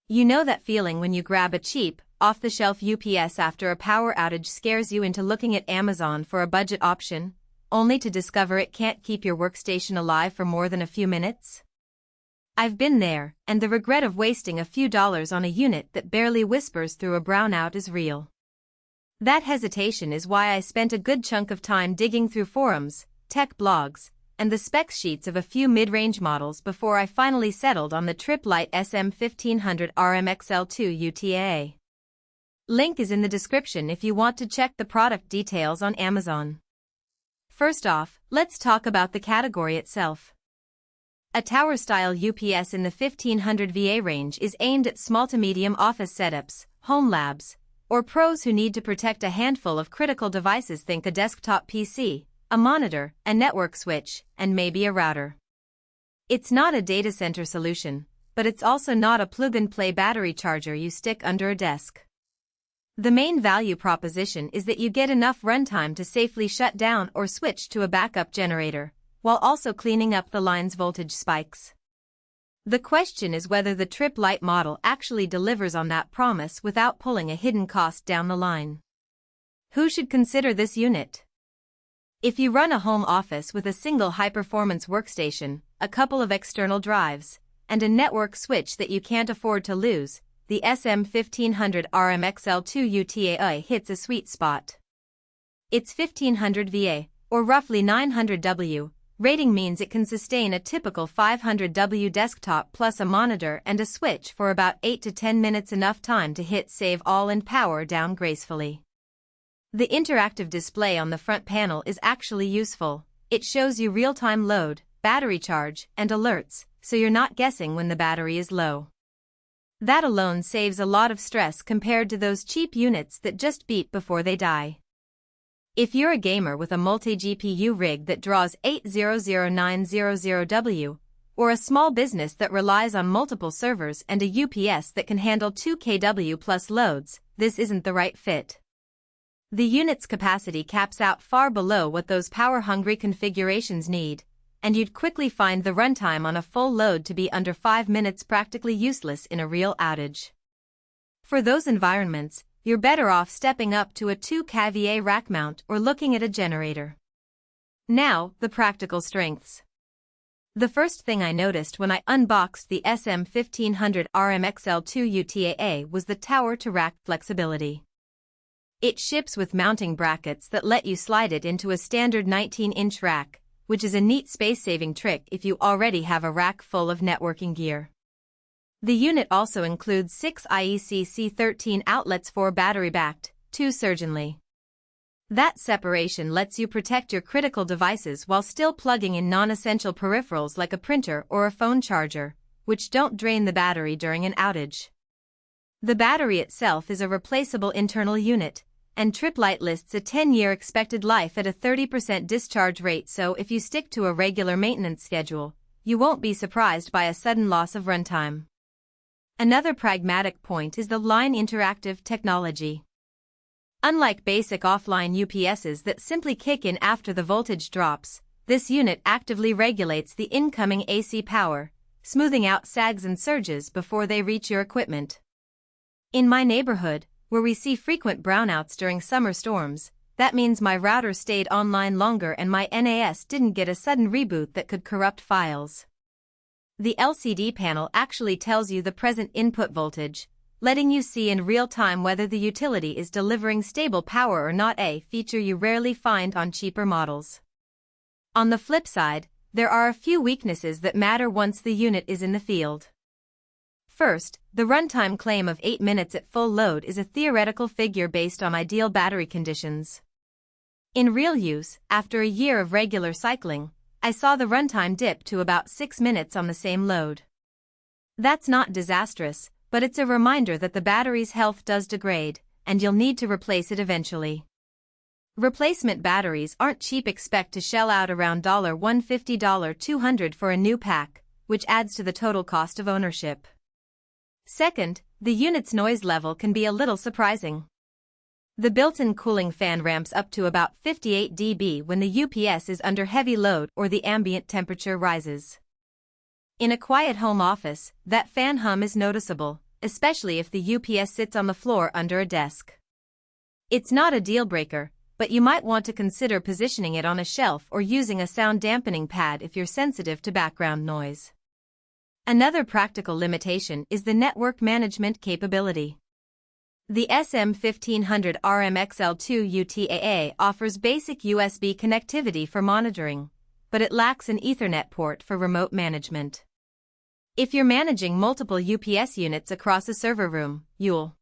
You know that feeling when you grab a cheap, off-the-shelf UPS after a power outage scares you into looking at Amazon for a budget option, only to discover it can't keep your workstation alive for more than a few minutes? I've been there, and the regret of wasting a few dollars on a unit that barely whispers through a brownout is real. That hesitation is why I spent a good chunk of time digging through forums, tech blogs, and the spec sheets of a few mid-range models before I finally settled on the Tripp Lite Sm1500rmxl2utaa. Link is in the description if you want to check the product details on Amazon. First off, let's talk about the category itself. A tower-style UPS in the 1500 VA range is aimed at small to medium office setups, home labs, or pros who need to protect a handful of critical devices. Think a desktop PC, a monitor, a network switch, and maybe a router. It's not a data center solution, but it's also not a plug-and-play battery charger you stick under a desk. The main value proposition is that you get enough runtime to safely shut down or switch to a backup generator, while also cleaning up the line's voltage spikes. The question is whether the Tripp Lite model actually delivers on that promise without pulling a hidden cost down the line. Who should consider this unit? If you run a home office with a single high-performance workstation, a couple of external drives, and a network switch that you can't afford to lose, the Sm1500rmxl2utaa hits a sweet spot. Its 1500 VA, or roughly 900 W, rating means it can sustain a typical 500 W desktop plus a monitor and a switch for about 8 to 10 minutes, enough time to hit save all and power down gracefully. The interactive display on the front panel is actually useful. It shows you real-time load, battery charge, and alerts, so you're not guessing when the battery is low. That alone saves a lot of stress compared to those cheap units that just beep before they die. If you're a gamer with a multi-GPU rig that draws 800900W, or a small business that relies on multiple servers and a UPS that can handle 2 kW plus loads, this isn't the right fit. The unit's capacity caps out far below what those power-hungry configurations need, and you'd quickly find the runtime on a full load to be under 5 minutes, practically useless in a real outage. For those environments, you're better off stepping up to a 2 kVA rack mount or looking at a generator. Now, the practical strengths. The first thing I noticed when I unboxed the Sm1500rmxl2utaa was the tower-to-rack flexibility. It ships with mounting brackets that let you slide it into a standard 19-inch rack, which is a neat space-saving trick if you already have a rack full of networking gear. The unit also includes 6 IEC C13 outlets, 4 battery-backed, 2 surgeonly. That separation lets you protect your critical devices while still plugging in non-essential peripherals like a printer or a phone charger, which don't drain the battery during an outage. The battery itself is a replaceable internal unit, and Tripp Lite lists a 10-year expected life at a 30% discharge rate, so if you stick to a regular maintenance schedule, you won't be surprised by a sudden loss of runtime. Another pragmatic point is the line interactive technology. Unlike basic offline UPSs that simply kick in after the voltage drops, this unit actively regulates the incoming AC power, smoothing out sags and surges before they reach your equipment. In my neighborhood, where we see frequent brownouts during summer storms, that means my router stayed online longer and my NAS didn't get a sudden reboot that could corrupt files. The LCD panel actually tells you the present input voltage, letting you see in real time whether the utility is delivering stable power or not, a feature you rarely find on cheaper models. On the flip side, there are a few weaknesses that matter once the unit is in the field. First, the runtime claim of 8 minutes at full load is a theoretical figure based on ideal battery conditions. In real use, after a year of regular cycling, I saw the runtime dip to about 6 minutes on the same load. That's not disastrous, but it's a reminder that the battery's health does degrade, and you'll need to replace it eventually. Replacement batteries aren't cheap. Expect to shell out around $150 $200 for a new pack, which adds to the total cost of ownership. Second, the unit's noise level can be a little surprising. The built-in cooling fan ramps up to about 58 dB when the UPS is under heavy load or the ambient temperature rises. In a quiet home office, that fan hum is noticeable, especially if the UPS sits on the floor under a desk. It's not a deal breaker, but you might want to consider positioning it on a shelf or using a sound dampening pad if you're sensitive to background noise. Another practical limitation is the network management capability. The Sm1500rmxl2utaa offers basic USB connectivity for monitoring, but it lacks an Ethernet port for remote management. If you're managing multiple UPS units across a server room, you'll